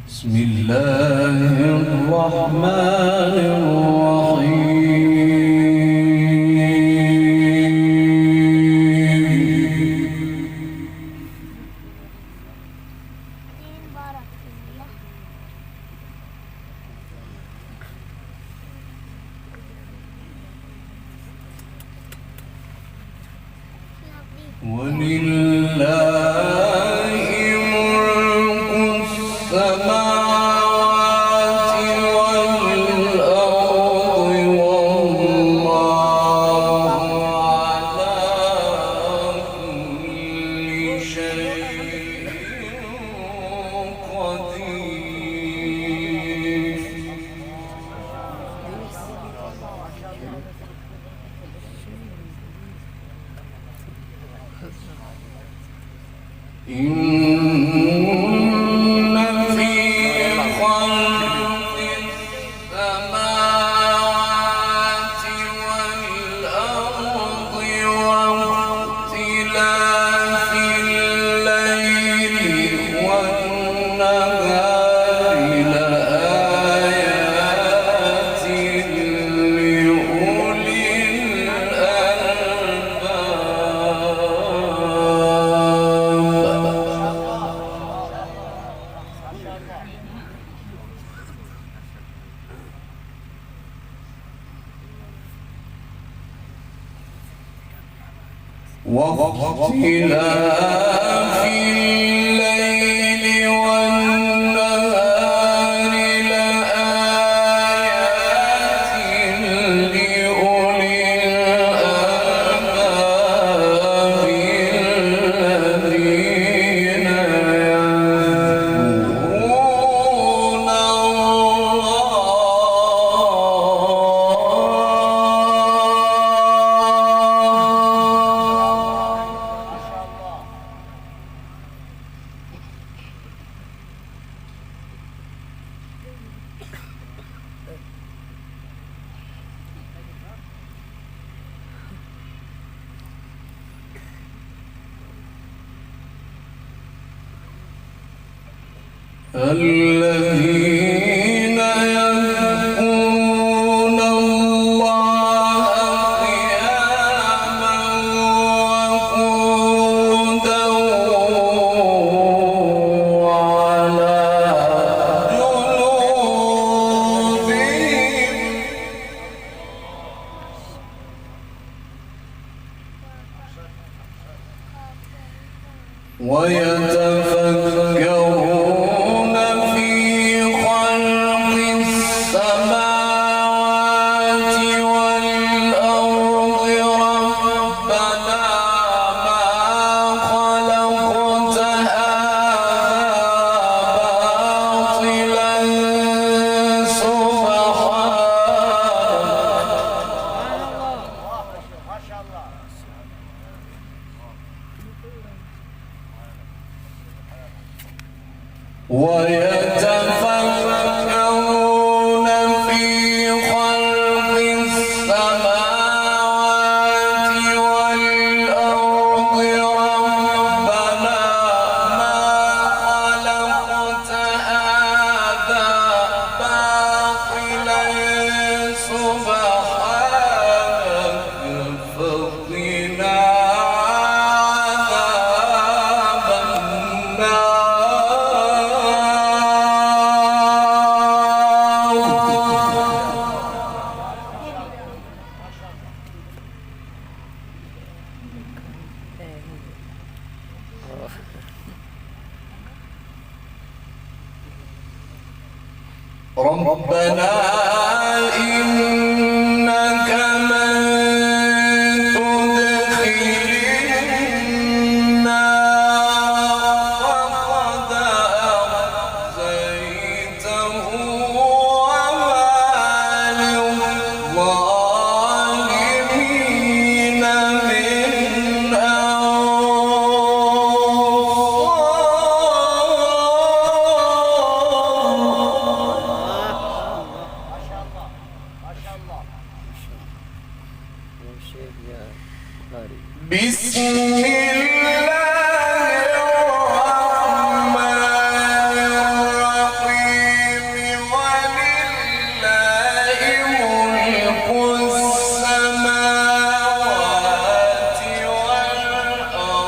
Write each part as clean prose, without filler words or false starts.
بسم الله الرحمن الرحيم واختلاف الليل والنهار لآيات لأولي الألباب الذين يذكرون الذين يذكرون الله قياما وقعودا وعلى جنوبهم ويتفكرون في خلق السماوات والأرض ربنا ما خلقت هذا باطلا ويتفكرون في خلق السماوات والأرض ربنا ما خلقت هذا باطلا سبحانك فقنا عذاب النار. ربنا إنك من تدخل النار فقد أخزيته وما للظالمين من بسم الله الرحمن الرحيم ولله ملك السماوات والأرض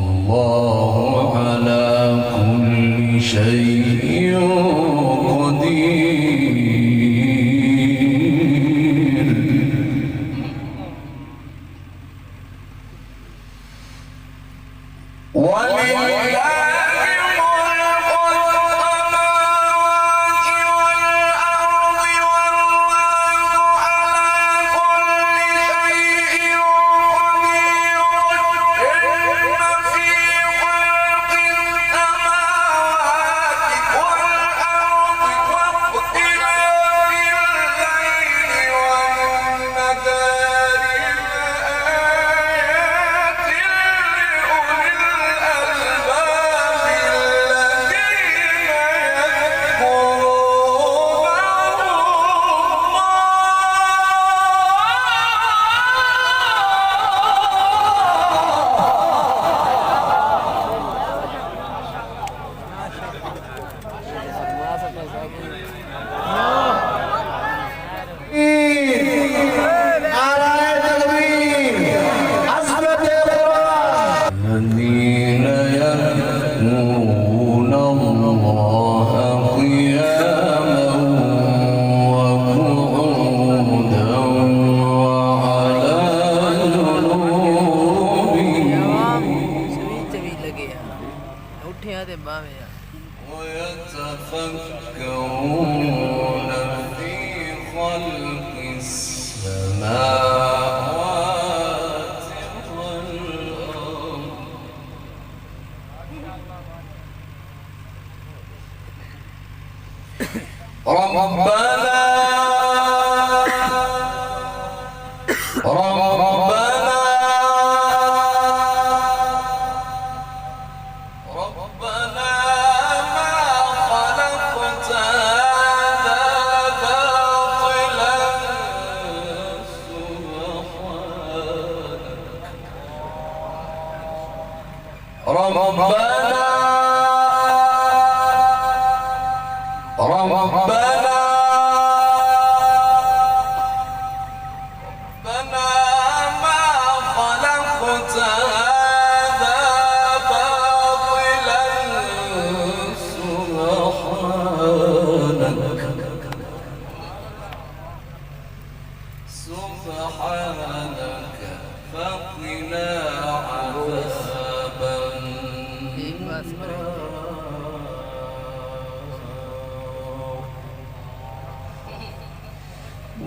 والله على كل شيء والله على كل شيء قدير ولله الذين يذكرون الله قياما وقعودا وعلى جنوبهم ويتفكرون في خلق السماوات والأرض ربنا ما خلقت هذا باطلا سبحانك ربنا ما خلقت هذا باطلا سبحانك فقنا عذاب النار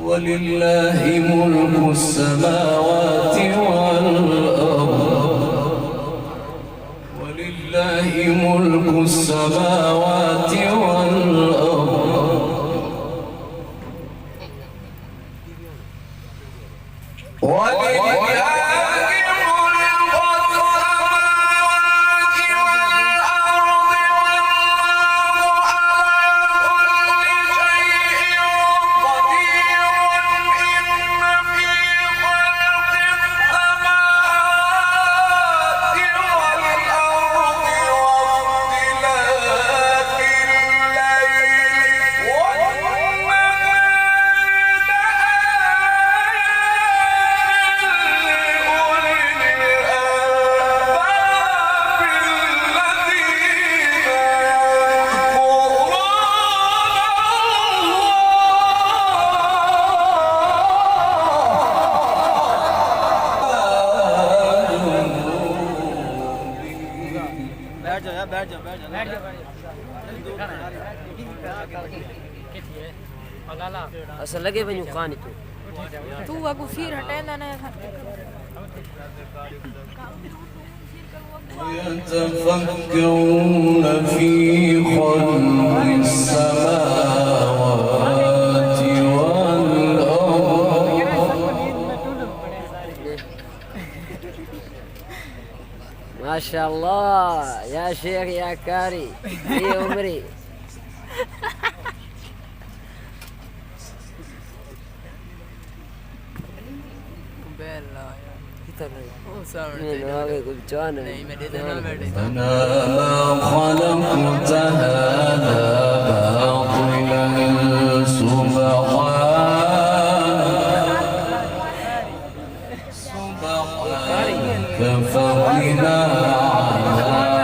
ولله ملك السماوات والأرض ولله ملك السماوات والأرض असल लगे वञूं कान तूं तू अगु फिर हटाईंदा न ويتفكرون في خلق السماوات والأرض ما شاء الله يا شيخ يا كاري في عمري. فما خلقت هذا باطلا سبحانك فقنا عذاب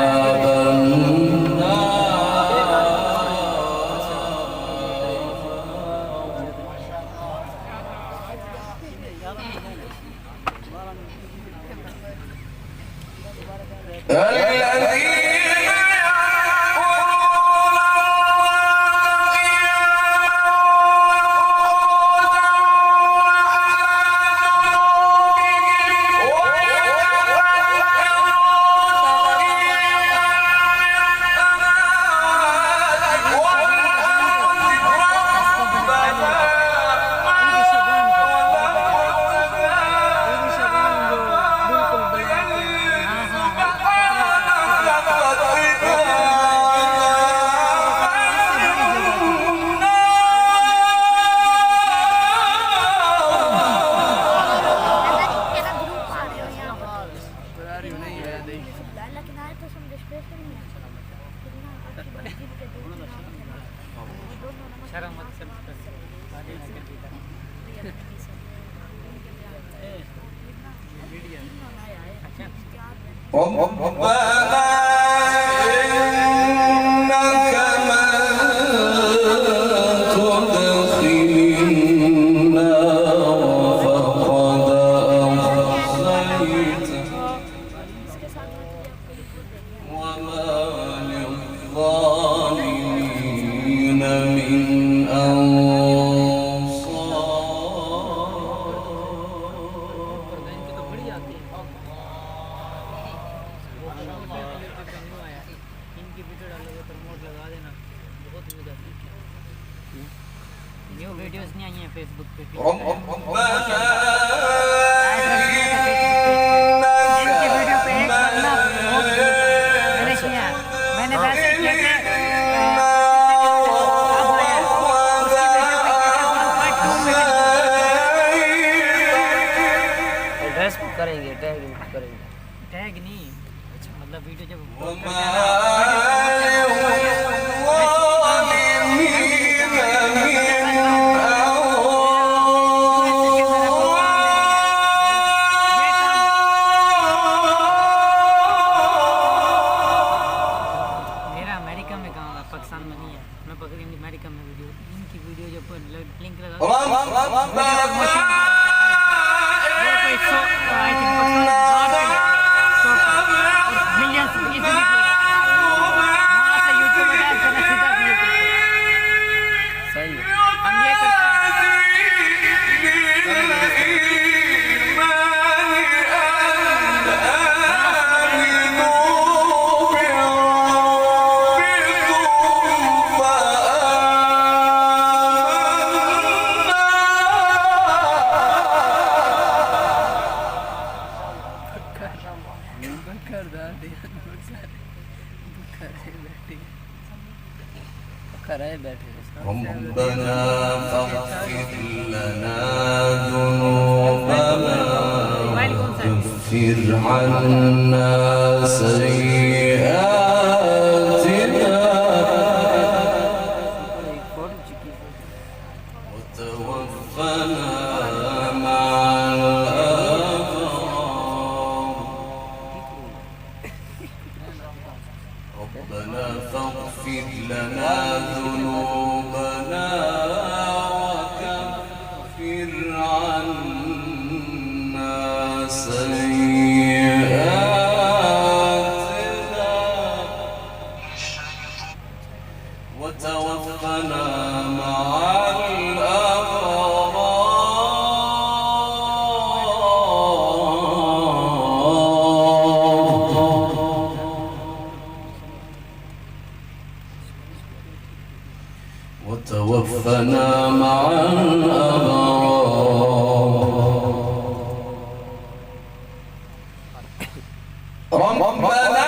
टैग नहीं मतलब वीडियो जब मेरा अमेरिका में कहाँ पाकिस्तान में नहीं है, मैं अमेरिका में वीडियो इनकी वीडियो जब लिंक लगा ربنا فاغفر لنا ذنوبنا وكفر عنا سيئاتنا وتوفنا مع الأبرار ربنا فاغفر لنا ذنوبنا وكفر عنا سيئاتنا وتوفنا مع الأبرار وتوفنا مع الأبرار ربنا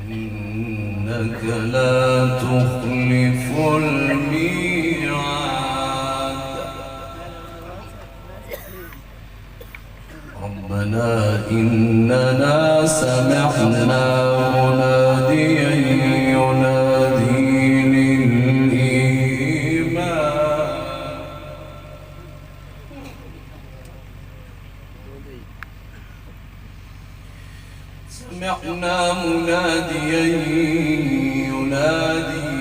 إنك لا تخلف الميعاد ربنا إننا سمعنا مناديا ينادي للإيمان سمعنا مناديا ينادي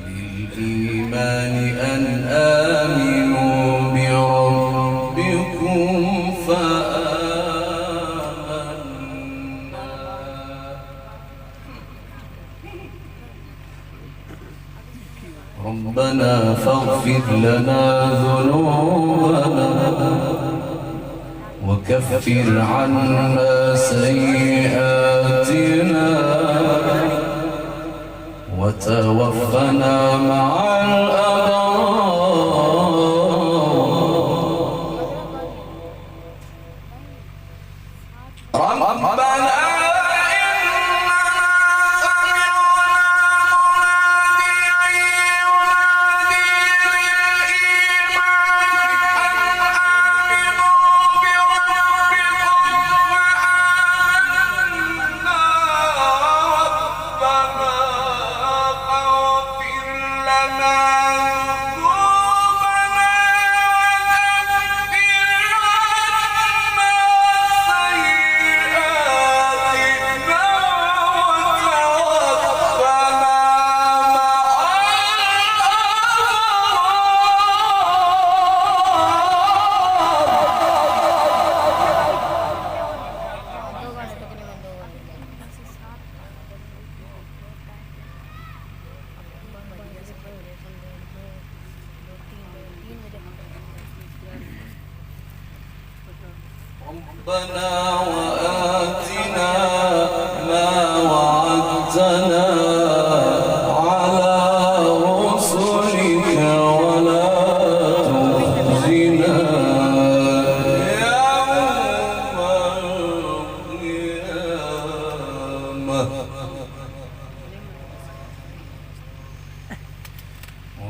للإيمان أن آمنوا بربكم فآمنا ربنا فاغفر لنا ذنوبنا وكفر عنا سيئاتنا وتوفنا مع الأبرار ربنا ربنا وآتنا ما وعدتنا على رسلك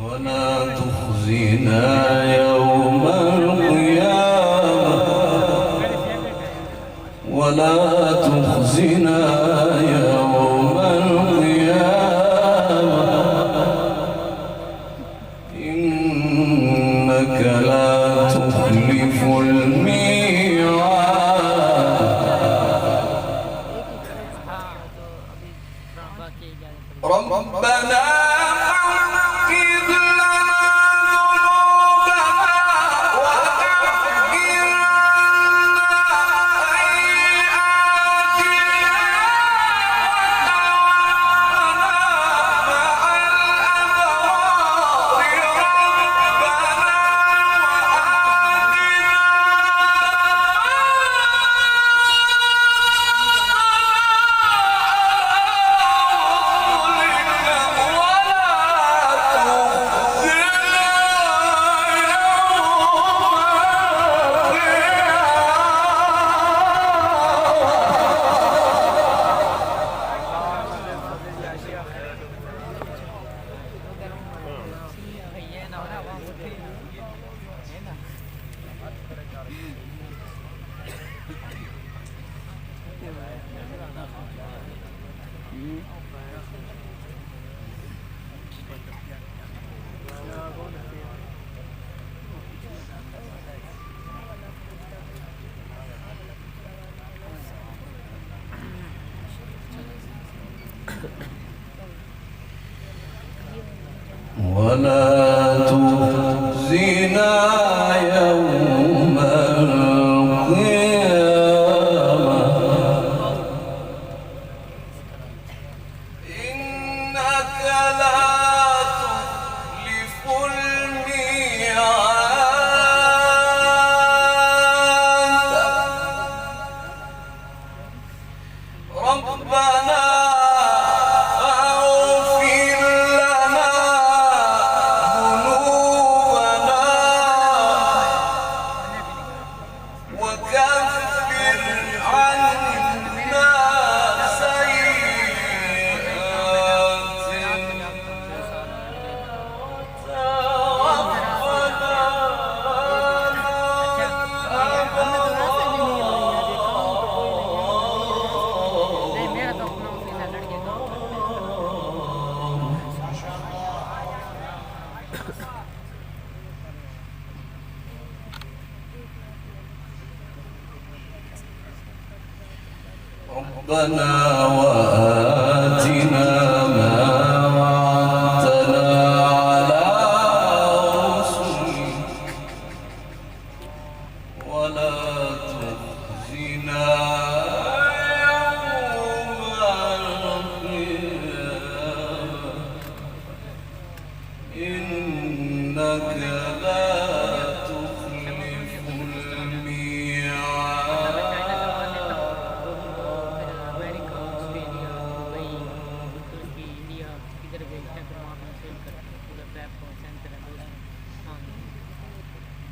ولا تخزنا يوم القيامة ولا تخزنا يوم القيامة ولا تخزنا يوم القيامة إنك لا تخلف الميعاد ربنا ولا تخزنا يوم القيامة إنك لا تخلف الميعاد ربنا ربنا وآتنا ما وعدتنا على رسلك ولا تخزنا يوم القيامة إنك لا تخلف الميعاد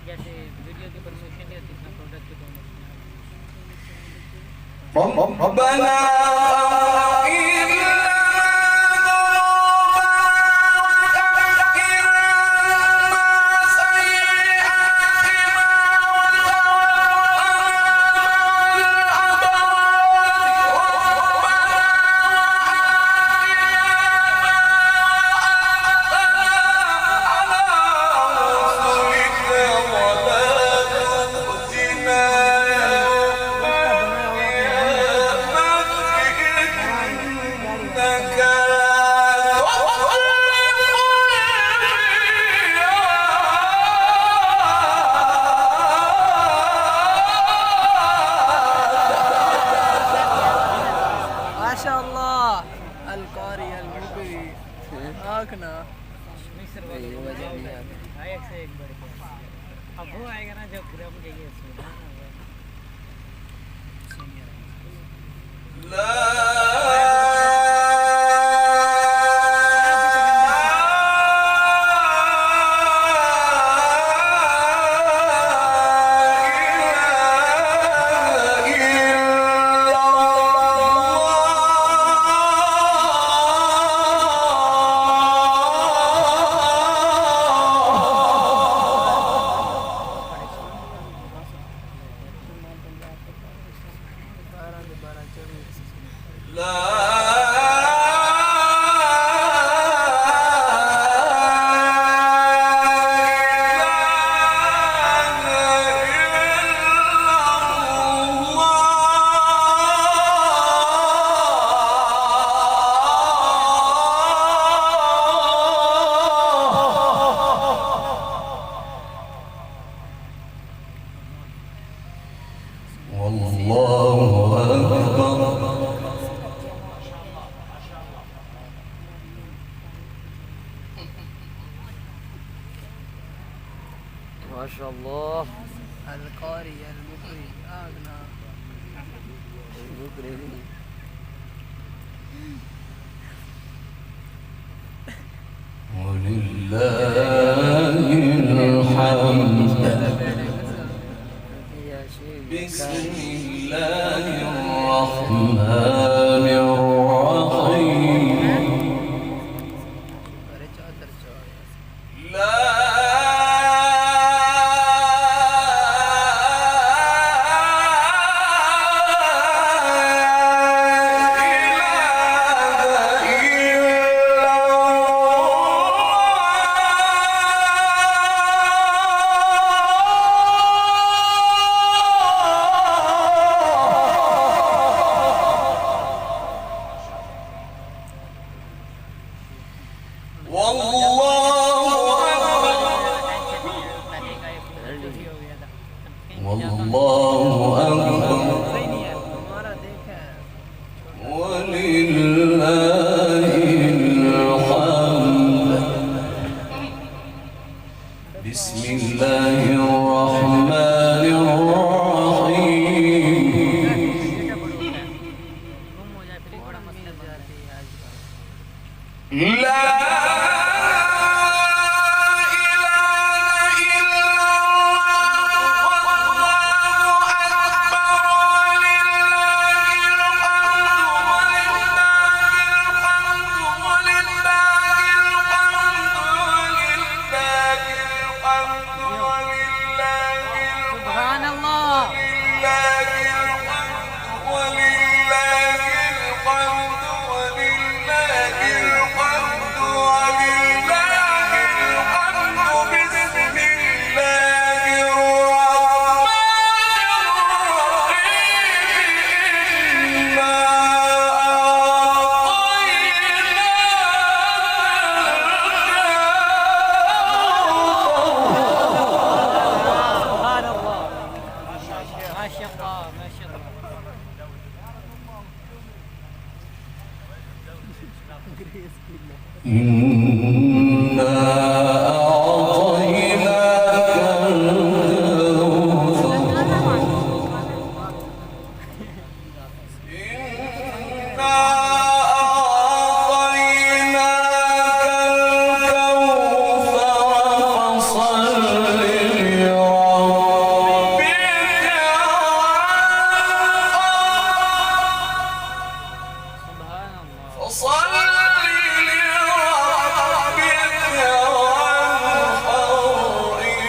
जैसे वीडियो की परमिशन नहीं होती इतना प्रोडक्ट की ربنا ما شاء الله القارئ المقري आखना मिस्र वाले एक से एक बढ़ के अब वो आएगा ना जब पूरा मुझे ये सुना ما شاء الله القارئ المقري آخنا ولله الحمد بسم الله الرحمن الرحيم لا بسم الله الرحمن الرحيم बेटा बड़ा होता है गुम हो जाए फिर बड़ा मसला बन जाती है आजकल لا सुभान अल्लाह सुभान अल्लाह माशाअल्लाह माशाअल्लाह إنا أعطيناك الكوثر إنا أعطيناك الكوثر فصل لربك सुभान अल्लाह فصل لربك وانحر إن